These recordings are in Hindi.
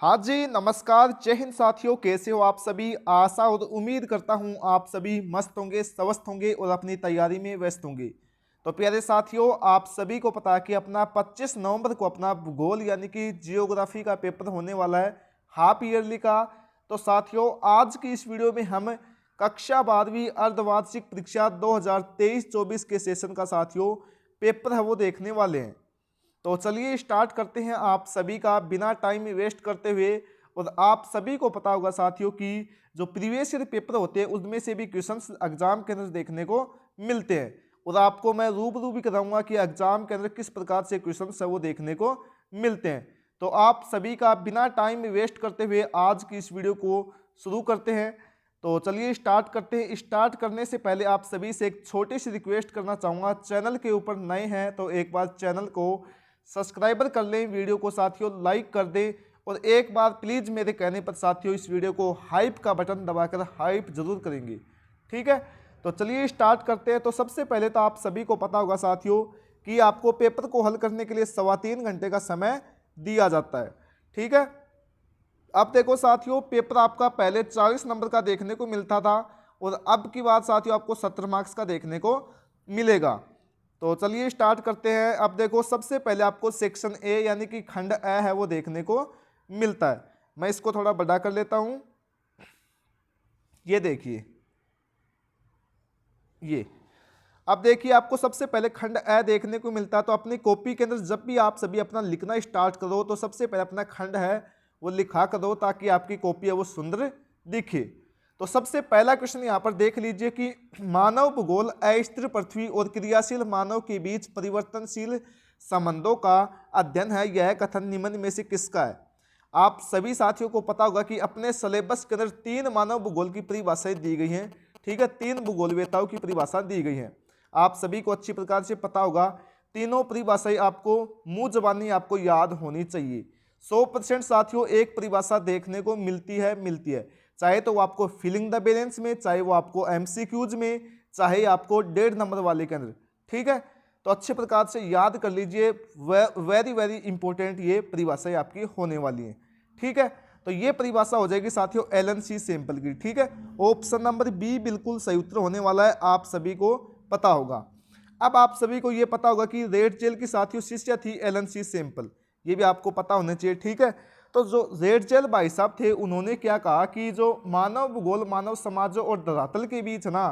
हाँ जी, नमस्कार, जय हिंद साथियों। कैसे हो आप सभी? आशा और उम्मीद करता हूँ आप सभी मस्त होंगे, स्वस्थ होंगे और अपनी तैयारी में व्यस्त होंगे। तो प्यारे साथियों, आप सभी को पता है कि अपना 25 नवंबर को अपना भूगोल यानी कि जियोग्राफी का पेपर होने वाला है, हाफ ईयरली का। तो साथियों, आज की इस वीडियो में हम कक्षा 12वीं अर्धवार्षिक परीक्षा 2023-24 के सेशन का साथियों पेपर है वो देखने वाले हैं। तो चलिए स्टार्ट करते हैं आप सभी का बिना टाइम वेस्ट करते हुए। और आप सभी को पता होगा साथियों कि जो प्रीवियस ईयर पेपर होते हैं उसमें से भी क्वेश्चंस एग्जाम के अंदर देखने को मिलते हैं। और आपको मैं रूबरू भी कराऊंगा कि एग्जाम के अंदर किस प्रकार से क्वेश्चंस है वो देखने को मिलते हैं। तो आप सभी का बिना टाइम वेस्ट करते हुए आज की इस वीडियो को शुरू करते हैं। तो चलिए स्टार्ट करते हैं। स्टार्ट करने से पहले आप सभी से एक छोटी सी रिक्वेस्ट करना चाहूँगा, चैनल के ऊपर नए हैं तो एक बार चैनल को सब्सक्राइबर कर लें, वीडियो को साथियों लाइक कर दें और एक बार प्लीज़ मेरे कहने पर साथियों इस वीडियो को हाइप का बटन दबाकर हाइप जरूर करेंगे, ठीक है। तो चलिए स्टार्ट करते हैं। तो सबसे पहले तो आप सभी को पता होगा साथियों कि आपको पेपर को हल करने के लिए 3.25 घंटे का समय दिया जाता है, ठीक है। अब देखो साथियों, पेपर आपका पहले 40 नंबर का देखने को मिलता था और अब की बात साथियों आपको 70 मार्क्स का देखने को मिलेगा। तो चलिए स्टार्ट करते हैं। अब देखो सबसे पहले आपको सेक्शन ए यानी कि खंड ए है वो देखने को मिलता है। मैं इसको थोड़ा बड़ा कर लेता हूं। ये देखिए, ये अब देखिए आपको सबसे पहले खंड ए देखने को मिलता है। तो अपनी कॉपी के अंदर जब भी आप सभी अपना लिखना स्टार्ट करो तो सबसे पहले अपना खंड है वो लिखा करो ताकि आपकी कॉपी है वो सुंदर दिखे। तो सबसे पहला क्वेश्चन यहाँ पर देख लीजिए कि मानव भूगोल अस्थिर पृथ्वी और क्रियाशील मानव के बीच परिवर्तनशील संबंधों का अध्ययन है, यह कथन निम्न में से किसका है। आप सभी साथियों को पता होगा कि अपने सिलेबस के अंदर 3 मानव भूगोल की परिभाषाएं दी गई हैं, ठीक है। 3 भूगोलवेताओं की परिभाषा दी गई हैं, आप सभी को अच्छी प्रकार से पता होगा। तीनों परिभाषाएं आपको मुंह जबानी आपको याद होनी चाहिए। 100% साथियों एक परिभाषा देखने को मिलती है, चाहे तो वो आपको फिलिंग द बैलेंस में, चाहे वो आपको एमसीक्यूज में, चाहे आपको 1.5 नंबर वाले के अंदर, ठीक है। तो अच्छे प्रकार से याद कर लीजिए, वेरी वेरी इंपॉर्टेंट ये परिभाषाएं आपकी होने वाली हैं, ठीक है। तो ये परिभाषा हो जाएगी साथियों एलन सी सैंपल की, ठीक है। ऑप्शन नंबर बी बिल्कुल सही उत्तर होने वाला है, आप सभी को पता होगा। अब आप सभी को ये पता होगा कि रेड जेल की साथियों शिष्य थी एलन सी सैंपल, ये भी आपको पता होना चाहिए, ठीक है। तो जो रेड जेल भाई साहब थे उन्होंने क्या कहा कि जो मानव भूगोल, मानव समाजों और धरातल के बीच ना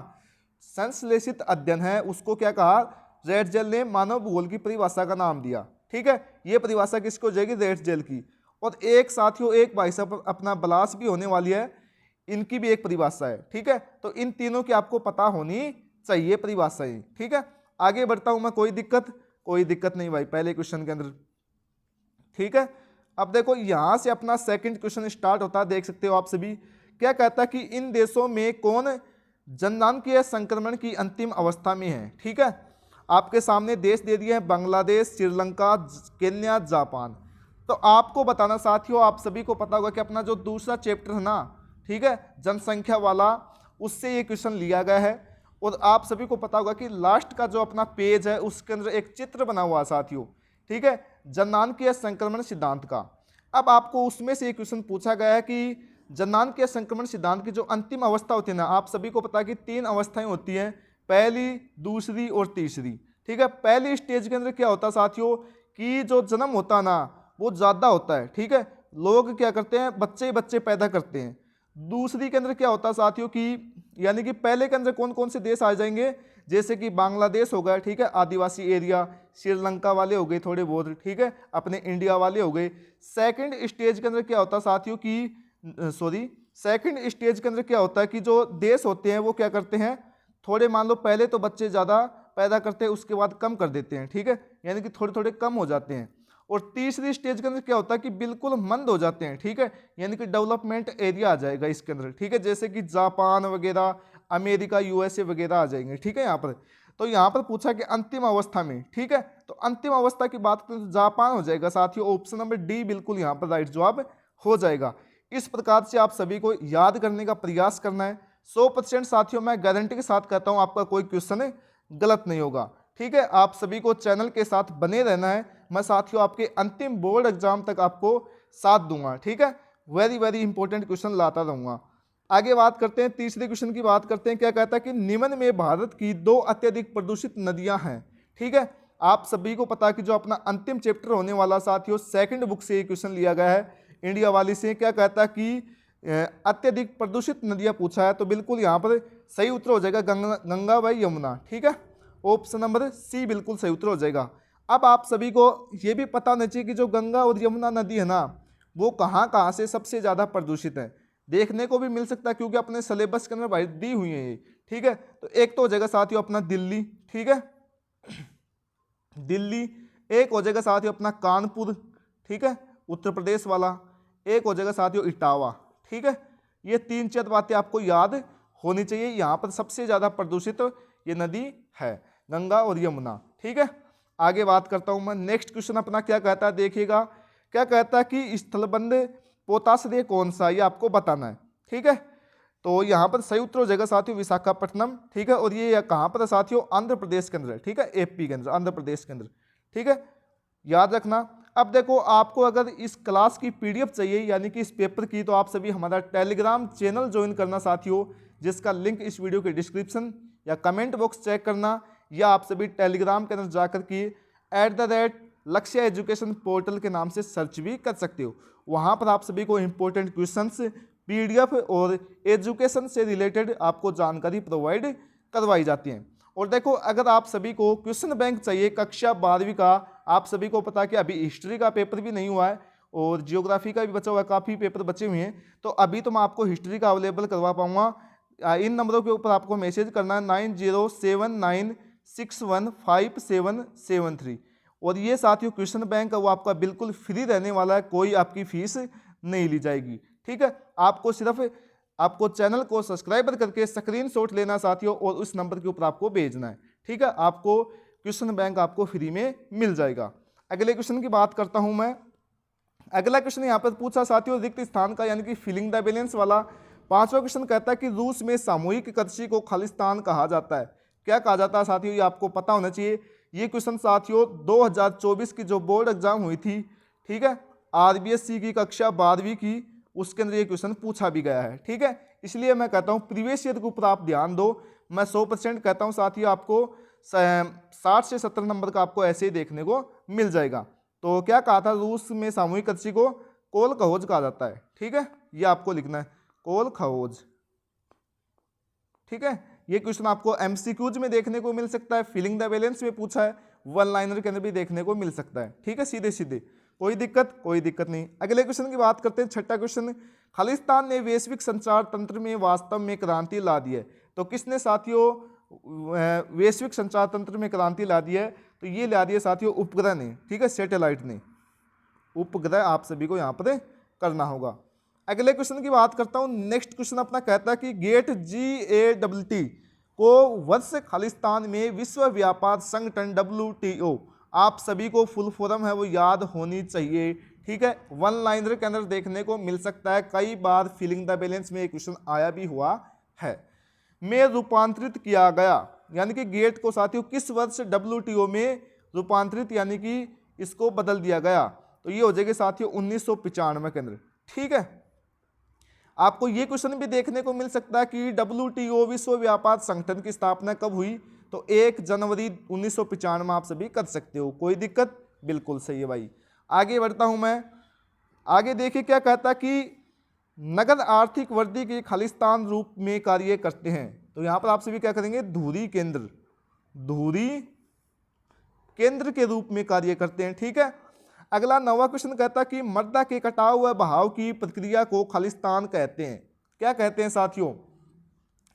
संश्लेषित अध्ययन है उसको क्या कहा, रेड जेल ने मानव भूगोल की परिभाषा का नाम दिया, ठीक है। ये परिभाषा किसको हो जाएगी, रेड जेल की। और एक साथियों एक भाई साहब अपना बलास भी होने वाली है, इनकी भी एक परिभाषा है, ठीक है। तो इन तीनों की आपको पता होनी चाहिए परिभाषाएं, ठीक है। आगे बढ़ता हूं मैं, कोई दिक्कत नहीं भाई पहले क्वेश्चन के अंदर, ठीक है। अब देखो यहां से अपना सेकंड क्वेश्चन स्टार्ट होता है, देख सकते हो आप सभी। क्या कहता है कि इन देशों में कौन जननांकीय संक्रमण की अंतिम अवस्था में है, ठीक है। आपके सामने देश दे दिए हैं, बांग्लादेश, श्रीलंका, केन्या, जापान। तो आपको बताना साथियों, आप सभी को पता होगा कि अपना जो दूसरा चैप्टर है ना, ठीक है, जनसंख्या वाला, उससे ये क्वेश्चन लिया गया है। और आप सभी को पता होगा कि लास्ट का जो अपना पेज है उसके अंदर एक चित्र बना हुआ है साथियों, ठीक है, जननांकीय संक्रमण सिद्धांत का। अब आपको उसमें से एक क्वेश्चन पूछा गया है कि जननांकीय संक्रमण सिद्धांत की जो अंतिम अवस्था होती है ना, आप सभी को पता है कि 3 अवस्थाएं होती हैं, पहली, दूसरी और तीसरी, ठीक है। पहली स्टेज के अंदर क्या होता है साथियों कि जो जन्म होता है ना वो ज़्यादा होता है, ठीक है, लोग क्या करते हैं, बच्चे बच्चे पैदा करते हैं। दूसरी के अंदर क्या होता है साथियों कि यानी कि पहले के अंदर कौन कौन से देश आ जाएंगे, जैसे कि बांग्लादेश हो गया, ठीक है, आदिवासी एरिया, श्रीलंका वाले हो गए थोड़े बहुत, ठीक है, अपने इंडिया वाले हो गए। सेकंड स्टेज के अंदर क्या होता है साथियों कि सेकंड स्टेज के अंदर क्या होता है कि जो देश होते हैं वो क्या करते हैं, थोड़े मान लो पहले तो बच्चे ज़्यादा पैदा करते हैं उसके बाद कम कर देते हैं, ठीक है, यानी कि थोड़े थोड़े कम हो जाते हैं। और तीसरी स्टेज के अंदर क्या होता है कि बिल्कुल मंद हो जाते हैं, ठीक है, यानी कि डेवलपमेंट एरिया आ जाएगा इसके अंदर, ठीक है, जैसे कि जापान वगैरह, अमेरिका, यूएसए वगैरह आ जाएंगे, ठीक है। यहाँ पर तो यहाँ पर पूछा कि अंतिम अवस्था में, ठीक है, तो अंतिम अवस्था की बात करें तो जापान हो जाएगा साथियों, ऑप्शन नंबर डी बिल्कुल यहाँ पर राइट जवाब हो जाएगा। इस प्रकार से आप सभी को याद करने का प्रयास करना है। 100% साथियों मैं गारंटी के साथ कहता हूँ आपका कोई क्वेश्चन गलत नहीं होगा, ठीक है। आप सभी को चैनल के साथ बने रहना है, मैं साथियों आपके अंतिम बोर्ड एग्जाम तक आपको साथ दूंगा, ठीक है। वेरी वेरी इंपॉर्टेंट क्वेश्चन लाता रहूँगा। आगे बात करते हैं, तीसरे क्वेश्चन की बात करते हैं। क्या कहता है कि निम्न में भारत की 2 अत्यधिक प्रदूषित नदियां हैं। ठीक है, आप सभी को पता है कि जो अपना अंतिम चैप्टर होने वाला साथियों सेकंड बुक से ये क्वेश्चन लिया गया है, इंडिया वाली से। क्या कहता है कि अत्यधिक प्रदूषित नदियां पूछा है, तो बिल्कुल यहाँ पर सही उत्तर हो जाएगा गंगा व यमुना। ठीक है, ऑप्शन नंबर सी बिल्कुल सही उत्तर हो जाएगा। अब आप सभी को ये भी पता होना चाहिए कि जो गंगा और यमुना नदी है ना, वो कहाँ कहाँ से सबसे ज़्यादा प्रदूषित है। देखने को भी मिल सकता है क्योंकि अपने सिलेबस के अंदर भाई दी हुई है ये। ठीक है, तो एक तो हो जाएगा साथियों अपना दिल्ली। ठीक है, दिल्ली। एक हो जाएगा साथियों अपना कानपुर। ठीक है, उत्तर प्रदेश वाला। एक हो जाएगा साथियों इटावा। ठीक है, ये 3-4 बातें आपको याद होनी चाहिए। यहाँ पर सबसे ज़्यादा प्रदूषित ये नदी है, गंगा और यमुना। ठीक है, आगे बात करता हूँ मैं। नेक्स्ट क्वेश्चन अपना क्या कहता है देखिएगा। क्या कहता है कि स्थलबंध पोताश्रय कौन सा, ये आपको बताना है। ठीक है, तो यहाँ पर सही उत्तर हो जाएगा साथियों विशाखापट्टनम। ठीक है, और ये कहाँ पर है साथियों, आंध्र प्रदेश के अंदर है। ठीक है, एपी के अंदर, आंध्र प्रदेश के अंदर। ठीक है, याद रखना। अब देखो, आपको अगर इस क्लास की पीडीएफ चाहिए यानी कि इस पेपर की, तो आप सभी हमारा टेलीग्राम चैनल ज्वाइन करना साथियों, जिसका लिंक इस वीडियो के डिस्क्रिप्शन या कमेंट बॉक्स चेक करना, या आप सभी टेलीग्राम के अंदर जाकर के @लक्ष्य एजुकेशन पोर्टल के नाम से सर्च भी कर सकते हो। वहाँ पर आप सभी को इम्पोर्टेंट क्वेश्चंस, पीडीएफ और एजुकेशन से रिलेटेड आपको जानकारी प्रोवाइड करवाई जाती है। और देखो, अगर आप सभी को क्वेश्चन बैंक चाहिए कक्षा 12वीं का, आप सभी को पता है कि अभी हिस्ट्री का पेपर भी नहीं हुआ है और जियोग्राफी का भी बचा हुआ है, काफ़ी पेपर बचे हुए हैं, तो अभी तो मैं आपको हिस्ट्री का अवेलेबल करवा पाऊंगा। इन नंबरों के ऊपर आपको मैसेज करना है 9079615773। और ये साथियों क्वेश्चन बैंक है वो आपका बिल्कुल फ्री रहने वाला है, कोई आपकी फीस नहीं ली जाएगी। ठीक है, आपको सिर्फ आपको चैनल को सब्सक्राइबर करके स्क्रीनशॉट लेना साथियों और उस नंबर के ऊपर आपको भेजना है। ठीक है, आपको क्वेश्चन बैंक आपको फ्री में मिल जाएगा। अगले क्वेश्चन की बात करता हूं मैं। अगला क्वेश्चन यहाँ पर पूछा साथियों रिक्त स्थान का, यानी कि फिलिंग द बैलेंस वाला। 5वां क्वेश्चन कहता है कि रूस में सामूहिक कृषि को खालिस्तान कहा जाता है। क्या कहा जाता है साथियों, ये आपको पता होना चाहिए। ये क्वेश्चन साथियों 2024 की जो बोर्ड एग्जाम हुई थी, ठीक है, RBSC की कक्षा 12वीं की, उसके अंदर ये क्वेश्चन पूछा भी गया है। ठीक है, इसलिए मैं कहता हूँ प्रीवियस ईयर के ऊपर आप ध्यान दो। मैं 100% कहता हूँ साथियों, आपको 60 से 70 नंबर का आपको ऐसे ही देखने को मिल जाएगा। तो क्या कहा था, रूस में सामूहिक कृषि को कोल खहोज कहा जाता है। ठीक है, ये आपको लिखना है, कोल खहोज। ठीक है, ये क्वेश्चन आपको MCQs में देखने को मिल सकता है, फिलिंग द बैलेंस में पूछा है, वन लाइनर के अंदर भी देखने को मिल सकता है। ठीक है, सीधे सीधे, कोई दिक्कत नहीं। अगले क्वेश्चन की बात करते हैं, छठा क्वेश्चन। खालिस्तान ने वैश्विक संचार तंत्र में वास्तव में क्रांति ला दी है। तो किसने साथियों वैश्विक संचार तंत्र में क्रांति ला दी है, तो ये ला दी है साथियों उपग्रह ने। ठीक है, सैटेलाइट ने, उपग्रह आप सभी को यहाँ पर करना होगा। अगले क्वेश्चन की बात करता हूँ। नेक्स्ट क्वेश्चन अपना कहता है कि गेट GATT को वर्ष खालिस्तान में विश्व व्यापार संगठन WTO, आप सभी को फुल फॉर्म है वो याद होनी चाहिए। ठीक है, वन लाइनर के अंदर देखने को मिल सकता है, कई बार फिलिंग द बैलेंस में एक क्वेश्चन आया भी हुआ है। में रूपांतरित किया गया, यानी कि गेट को साथियों किस वर्ष WTO में रूपांतरित यानी कि इसको बदल दिया गया, तो ये हो जाएगी साथियों 1995 के अंदर। ठीक है, आपको ये क्वेश्चन भी देखने को मिल सकता है कि WTO विश्व व्यापार संगठन की स्थापना कब हुई, तो 1 जनवरी 1995 आप सभी कर सकते हो, कोई दिक्कत, बिल्कुल सही है भाई। आगे बढ़ता हूं मैं। आगे देखिए क्या कहता है कि नगद आर्थिक वृद्धि के खालिस्तान रूप में कार्य करते हैं। तो यहां पर आप सभी क्या करेंगे, धुरी केंद्र के रूप में कार्य करते हैं। ठीक है, अगला 9वां क्वेश्चन कहता है कि मृदा के कटाव व बहाव की प्रक्रिया को खालिस्तान कहते हैं। क्या कहते हैं साथियों,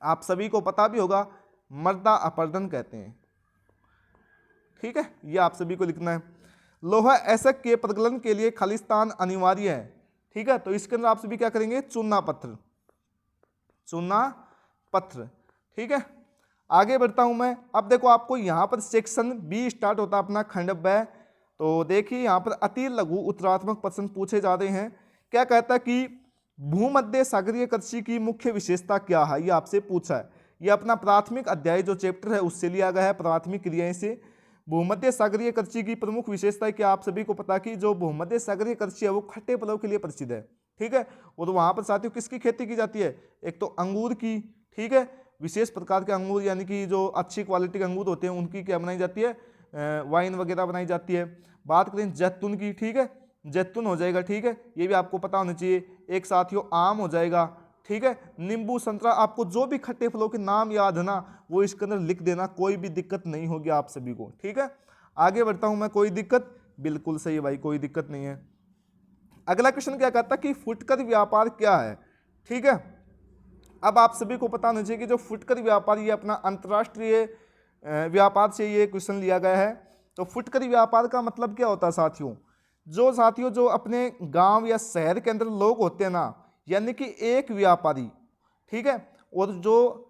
आप सभी को पता भी होगा, मृदा अपरदन कहते हैं। ठीक है, ये आप सभी को लिखना है। लोहा एसक के प्रगलन के लिए खालिस्तान अनिवार्य है। ठीक है, तो इसके अंदर आप सभी क्या करेंगे, चूना पत्थर। ठीक है, आगे बढ़ता हूं मैं। अब देखो, आपको यहां पर सेक्शन B स्टार्ट होता है अपना खंड ब। तो देखिए यहाँ पर अति लघु उत्तरात्मक प्रश्न पूछे जा रहे हैं। क्या कहता है कि भूमध्य सागरीय कृषि की मुख्य विशेषता क्या है, ये आपसे पूछा है। ये अपना प्राथमिक अध्याय जो चैप्टर है उससे लिया गया है, प्राथमिक क्रियाएं से। भूमध्य सागरीय कृषि की प्रमुख विशेषता है कि आप सभी को पता कि जो भूमध्य सागरीय कृषि है वो खट्टे फलों के लिए प्रसिद्ध है। ठीक है। और वहाँ पर साथियों किसकी खेती की जाती है, एक तो अंगूर की, ठीक है, विशेष प्रकार के अंगूर यानी कि जो अच्छी क्वालिटी के अंगूर होते हैं उनकी क्या बनाई जाती है, वाइन वगैरह बनाई जाती है। बात करें जैतून की, ठीक है, जैतून हो जाएगा, ठीक है, ये भी आपको पता होना चाहिए। एक साथियों आम हो जाएगा, ठीक है, नींबू, संतरा, आपको जो भी खट्टे फलों के नाम याद है ना वो इसके अंदर लिख देना, कोई भी दिक्कत नहीं होगी आप सभी को, ठीक है। आगे बढ़ता हूं मैं, कोई दिक्कत, बिल्कुल सही है भाई, कोई दिक्कत नहीं है। अगला क्वेश्चन क्या कहता है कि फुटकर व्यापार क्या है, ठीक है। अब आप सभी को पता होना चाहिए कि जो फुटकर व्यापार ये अपना अंतर्राष्ट्रीय व्यापार से ये क्वेश्चन लिया गया है। तो फुटकर व्यापार का मतलब क्या होता है साथियों, जो अपने गांव या शहर के अंदर लोग होते हैं ना, यानी कि एक व्यापारी, ठीक है, और जो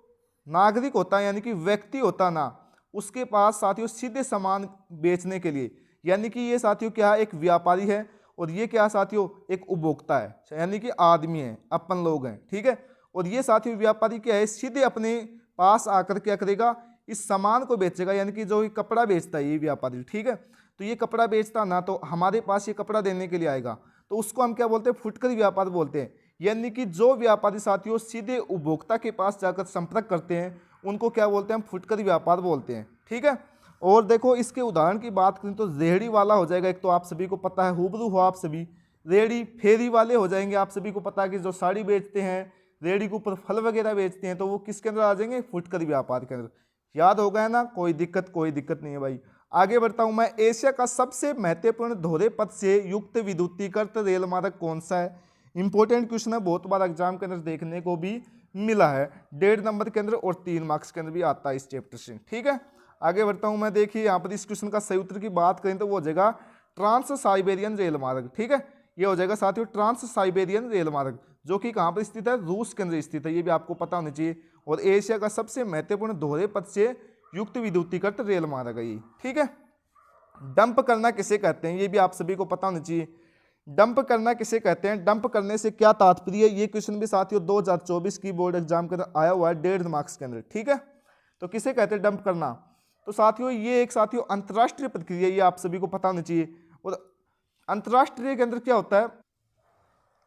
नागरिक होता है यानी कि व्यक्ति होता है ना, उसके पास साथियों सीधे सामान बेचने के लिए, यानी कि ये साथियों क्या है, एक व्यापारी है, और ये क्या साथियों, एक उपभोक्ता है, यानी कि आदमी है, अपन लोग हैं, ठीक है। और ये साथियों व्यापारी क्या है, सीधे अपने पास आकर क्या करेगा, इस सामान को बेचेगा, यानी कि जो कपड़ा बेचता है ये व्यापारी, ठीक है। तो ये कपड़ा बेचता ना, तो हमारे पास ये कपड़ा देने के लिए आएगा, तो उसको हम क्या बोलते हैं, फुटकर व्यापार बोलते हैं। यानी कि जो व्यापारी साथियों सीधे उपभोक्ता के पास जाकर संपर्क करते हैं उनको क्या बोलते हैं, हम फुटकर व्यापार बोलते हैं, ठीक है। और देखो इसके उदाहरण की बात करें तो रेहड़ी वाला हो जाएगा, एक तो आप सभी को पता है, हुबरू हो आप सभी, रेहड़ी फेरी वाले हो जाएंगे, आप सभी को पता है कि जो साड़ी बेचते हैं, रेहड़ी के ऊपर फल वगैरह बेचते हैं, तो वो किसके अंदर आ जाएंगे, फुटकर व्यापार के अंदर। याद हो गया ना, कोई दिक्कत नहीं है भाई। आगे बढ़ता हूं मैं, एशिया का सबसे महत्वपूर्ण दोहरे पथ से युक्त विद्युतीकृत रेल मार्ग कौन सा है। इंपॉर्टेंट क्वेश्चन है, बहुत बार एग्जाम के अंदर देखने को भी मिला है, 1.5 नंबर के अंदर और 3 मार्क्स के अंदर भी आता है इस चैप्टर से, ठीक है। आगे बढ़ता हूं मैं, देखिए यहाँ पर इस क्वेश्चन का सही उत्तर की बात करें तो वो हो जाएगा ट्रांस साइबेरियन रेल मार्ग, ठीक है, ये हो जाएगा साथियों ट्रांस साइबेरियन रेल मार्ग, जो कि कहाँ पर स्थित है, रूस के अंदर स्थित है, ये भी आपको पता होना चाहिए। और एशिया का सबसे महत्वपूर्ण दोहरे पथ से युक्त विद्युतीकृत रेल मार्ग है ये, ठीक है। डंप करना किसे कहते हैं, ये भी आप सभी को पता होना चाहिए। डंप करना किसे कहते हैं, डंप करने से क्या तात्पर्य है, ये क्वेश्चन भी साथियों 2024 की बोर्ड एग्जाम के अंदर आया हुआ है 1.5 मार्क्स के अंदर, ठीक है। तो किसे कहते हैं डंप करना, तो साथियों ये एक साथियों अंतर्राष्ट्रीय प्रक्रिया, ये आप सभी को पता होना चाहिए। और अंतर्राष्ट्रीय के अंदर क्या होता है,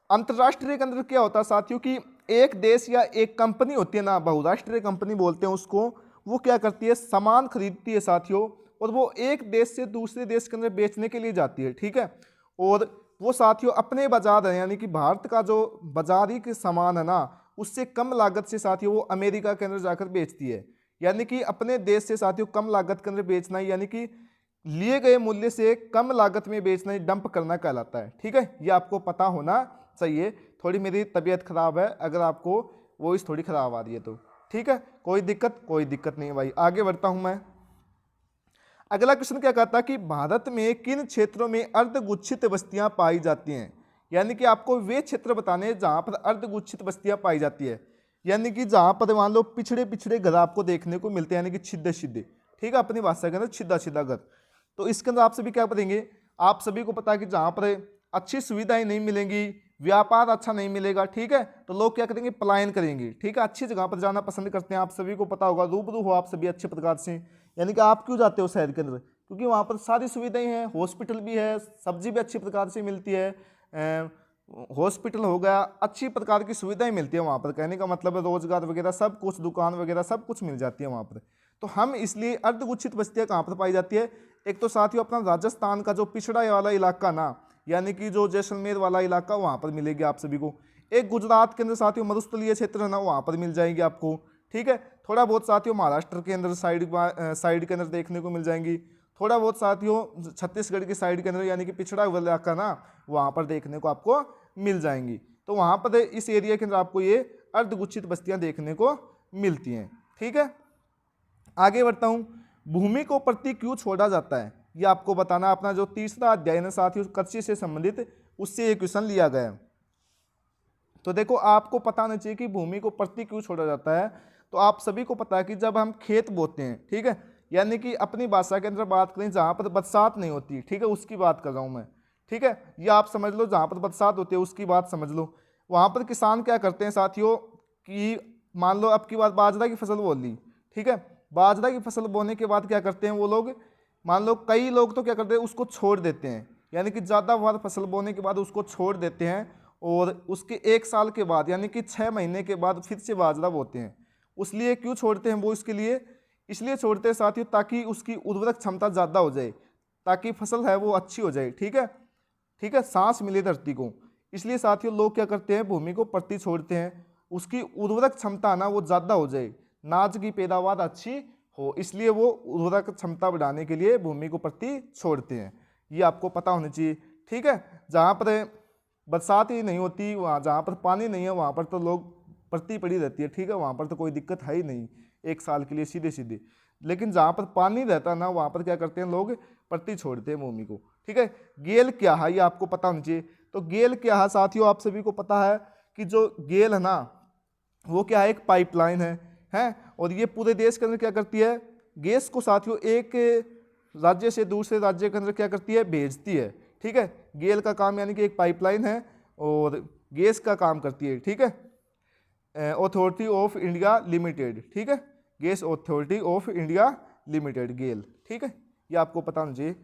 अंतर्राष्ट्रीय के अंदर क्या होता है साथियों कि एक देश या एक कंपनी होती है ना, बहुराष्ट्रीय कंपनी बोलते हैं उसको, वो क्या करती है, सामान खरीदती है साथियों, और वो एक देश से दूसरे देश के अंदर बेचने के लिए जाती है, ठीक है। और वो साथियों अपने बाजार है, यानी कि भारत का जो बाजारी के सामान है ना, उससे कम लागत से साथियों वो अमेरिका के अंदर जाकर बेचती है। यानी कि अपने देश से साथियों कम लागत के अंदर बेचना, यानी कि लिए गए मूल्य से कम लागत में बेचना, डंप करना कहलाता है, ठीक है। ये आपको पता होना चाहिए। थोड़ी मेरी तबीयत खराब है, अगर आपको वॉइस थोड़ी खराब आ रही है तो, ठीक है, कोई दिक्कत नहीं है भाई। आगे बढ़ता हूं मैं, अगला क्वेश्चन क्या कहता है कि भारत में किन क्षेत्रों में अर्धगुच्छित बस्तियां पाई जाती हैं। यानी कि आपको वे क्षेत्र बताने हैं जहां पर अर्धगुच्छित बस्तियां पाई जाती है, यानी कि जहां पर मान लो पिछड़े पिछड़े घर आपको देखने को मिलते हैं, यानी कि छिद्दे छिद्दे, ठीक है, अपनी भाषा के अंदर छिद्दा छिद्दा घर। तो इसके अंदर आप सभी क्या पढ़ेंगे, आप सभी को पता है कि जहां पर अच्छी सुविधाएं नहीं मिलेंगी, व्यापार अच्छा नहीं मिलेगा, ठीक है, तो लोग क्या करेंगे, पलायन करेंगे, ठीक है, अच्छी जगह पर जाना पसंद करते हैं। आप सभी को पता होगा, रूबरू हो आप सभी अच्छे प्रकार से, यानी कि आप क्यों जाते हो शहर के अंदर, क्योंकि वहाँ पर सारी सुविधाएं हैं, हॉस्पिटल भी है, सब्जी भी अच्छी प्रकार से मिलती है, हॉस्पिटल हो गया, अच्छी प्रकार की सुविधाएं मिलती है वहाँ पर, कहने का मतलब है रोजगार वगैरह सब कुछ, दुकान वगैरह सब कुछ मिल जाती है वहाँ पर। तो हम इसलिए अर्धगुच्छित बस्तियाँ कहाँ पर पाई जाती है, एक तो साथियों अपना राजस्थान का जो पिछड़ा वाला इलाका ना, यानी कि जो जैसलमेर वाला इलाका, वहाँ पर मिलेगी आप सभी को। एक गुजरात के अंदर साथियों मरुस्थलीय क्षेत्र है ना, वहाँ पर मिल जाएंगे आपको, ठीक है। थोड़ा बहुत साथियों महाराष्ट्र के अंदर साइड के अंदर देखने को मिल जाएंगी, थोड़ा बहुत साथियों छत्तीसगढ़ की साइड के अंदर, यानी कि पिछड़ा हुआ इलाका ना, वहाँ पर देखने को आपको मिल जाएंगी। तो वहाँ पर इस एरिया के अंदर आपको ये अर्धगुच्छित बस्तियाँ देखने को मिलती हैं, ठीक है। आगे बढ़ता हूँ, भूमि को प्रति क्यों छोड़ा जाता है, ये आपको बताना। अपना जो तीसरा अध्याय है साथियों कृषि से संबंधित, उससे ये क्वेश्चन लिया गया है। तो देखो आपको पता होना चाहिए कि भूमि को प्रति क्यों छोड़ा जाता है। तो आप सभी को पता है कि जब हम खेत बोते हैं, ठीक है, यानी कि अपनी भाषा के अंदर बात करें जहाँ पर बरसात नहीं होती, ठीक है, उसकी बात कर रहा हूँ मैं, ठीक है, ये आप समझ लो, जहाँ पर बरसात होती है उसकी बात समझ लो। वहाँ पर किसान क्या करते हैं साथियों कि मान लो अब की बात बाजरा की फसल बोल ली, ठीक है, बाजरा की फसल बोने के बाद क्या करते हैं वो लोग, मान लो कई लोग तो क्या करते हैं उसको छोड़ देते हैं, यानी कि ज़्यादा बार फसल बोने के बाद उसको छोड़ देते हैं और उसके 1 साल के बाद यानी कि 6 महीने के बाद फिर से बाजरा बोते हैं। उसलिए क्यों छोड़ते हैं वो, इसके लिए इसलिए छोड़ते हैं साथियों ताकि उसकी उर्वरक क्षमता ज़्यादा हो जाए, ताकि फसल है वो अच्छी हो जाए। ठीक है, ठीक है, सांस मिले धरती को। इसलिए साथियों लोग क्या करते हैं, भूमि को परती छोड़ते हैं, उसकी उर्वरक क्षमता ना वो ज़्यादा हो जाए, अनाज की पैदावार अच्छी हो, इसलिए वो उर्वरक क्षमता बढ़ाने के लिए भूमि को परती छोड़ते हैं। ये आपको पता होना चाहिए। ठीक है, जहाँ पर बरसात ही नहीं होती, वहाँ जहाँ पर पानी नहीं है वहाँ पर तो लोग परती पड़ी रहती है। ठीक है, वहाँ पर तो कोई दिक्कत है ही नहीं 1 साल के लिए सीधे सीधे। लेकिन जहाँ पर पानी रहता है ना वहाँ पर क्या करते हैं लोग, परती छोड़ते हैं भूमि को। ठीक है, गेल क्या है ये आपको पता होना चाहिए। तो गेल क्या है साथियों, आप सभी को पता है कि जो गेल है ना वो क्या है, एक पाइपलाइन है। और ये पूरे देश के अंदर क्या करती है, गैस को साथियों एक राज्य से दूसरे राज्य के अंदर क्या करती है, भेजती है। ठीक है, गेल का काम यानी कि एक पाइपलाइन है और गैस का काम करती है। ठीक है, अथॉरिटी ऑफ इंडिया लिमिटेड। ठीक है, gas authority of India limited, GAIL. ठीक है, ये आपको पता होना चाहिए।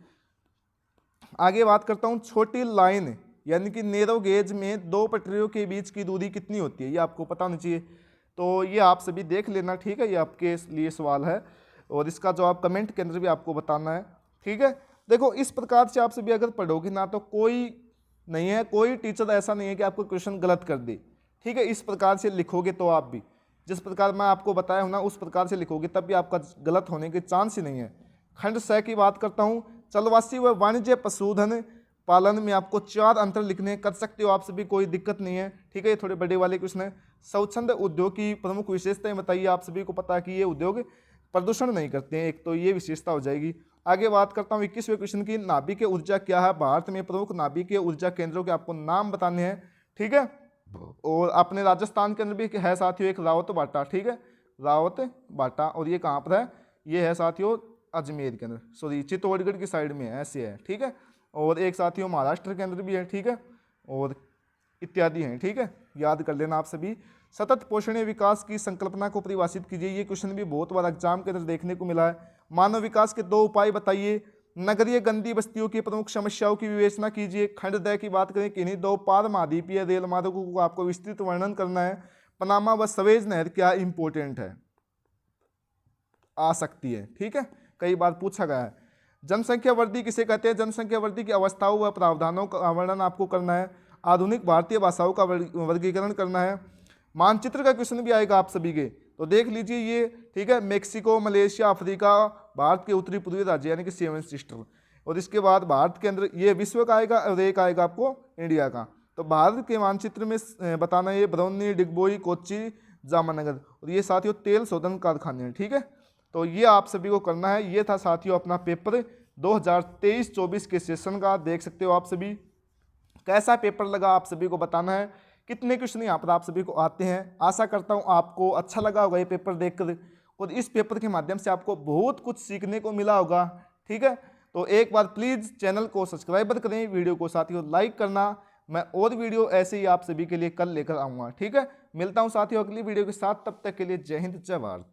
आगे बात करता हूँ, छोटी लाइन यानी कि नैरो गेज में 2 पटरियों के बीच की दूरी कितनी होती है, ये आपको पता होना चाहिए। तो ये आप सभी देख लेना। ठीक है, ये आपके लिए सवाल है और इसका जवाब कमेंट के अंदर भी आपको बताना है। ठीक है, देखो इस प्रकार से आप सभी अगर पढ़ोगे ना तो कोई नहीं है, कोई टीचर ऐसा नहीं है कि आपको क्वेश्चन गलत कर दे। ठीक है, इस प्रकार से लिखोगे तो आप भी जिस प्रकार मैं आपको बताया हूँ ना उस प्रकार से लिखोगे तब भी आपका गलत होने के चांस ही नहीं है। खंड 6 की बात करता हूँ, चलवासी व वाणिज्य पशुधन पालन में आपको 4 अंतर लिखने कर सकते हो आप सभी, कोई दिक्कत नहीं है। ठीक है, ये थोड़े बड़े वाले क्वेश्चन है। स्वच्छंद उद्योग की प्रमुख विशेषताएं बताइए, आप सभी को पता है कि ये उद्योग प्रदूषण नहीं करते हैं, एक तो ये विशेषता हो जाएगी। आगे बात करता हूँ 21वें क्वेश्चन की, नाभिकीय ऊर्जा क्या है, भारत में प्रमुख नाभिकीय ऊर्जा केंद्रों के आपको नाम बताने हैं। ठीक है, और अपने राजस्थान के अंदर भी है साथियों एक रावत बाटा। ठीक है, रावत बाटा, और ये कहाँ पर है, ये है साथियों अजमेर के अंदर, सॉरी चित्तौड़गढ़ की साइड में है, ऐसे है। ठीक है, और एक साथियों महाराष्ट्र के अंदर भी है। ठीक है, और इत्यादि हैं। ठीक है, याद कर लेना आप सभी। सतत पोषणीय विकास की संकल्पना को परिभाषित कीजिए, ये क्वेश्चन भी बहुत बार एग्जाम के अंदर देखने को मिला है। मानव विकास के 2 उपाय बताइए। नगरीय गंदी बस्तियों की प्रमुख समस्याओं की विवेचना कीजिए। खंड 10 की बात करें, किन्हीं 2 पार महाद्वीपीय रेल मार्गों को आपको विस्तृत वर्णन करना है। पनामा व सवेज नहर क्या इंपॉर्टेंट है, आ सकती है। ठीक है, कई बार पूछा गया है। जनसंख्या वृद्धि किसे कहते हैं, जनसंख्या वृद्धि की अवस्थाओं व प्रावधानों का वर्णन आपको करना है। आधुनिक भारतीय भाषाओं का वर्गीकरण करना है। मानचित्र का क्वेश्चन भी आएगा आप सभी के, तो देख लीजिए ये। ठीक है, मेक्सिको, मलेशिया, अफ्रीका, भारत के उत्तरी पूर्वी राज्य यानी कि 7 सिस्टर, और इसके बाद भारत के अंदर ये विश्व का आएगा और एक आएगा आपको इंडिया का। तो भारत के मानचित्र में बताना ये बरौनी, डिगबोई, कोच्चि, जामनगर, और ये साथियों तेल शोधन कारखाने हैं। ठीक है, तो ये आप सभी को करना है। ये था साथियों अपना पेपर 2023-24 के सेशन का, देख सकते हो आप सभी। कैसा पेपर लगा आप सभी को बताना है। कितने क्वेश्चन यहाँ पर आप सभी को आते हैं, आशा करता हूँ आपको अच्छा लगा होगा ये पेपर देखकर, और इस पेपर के माध्यम से आपको बहुत कुछ सीखने को मिला होगा। ठीक है, तो एक बार प्लीज़ चैनल को सब्सक्राइब करें, वीडियो को साथियों लाइक करना। मैं और वीडियो ऐसे ही आप सभी के लिए कल लेकर आऊँगा। ठीक है, मिलता हूँ साथियों अगली वीडियो के साथ, तब तक के लिए जय हिंद जय भारत।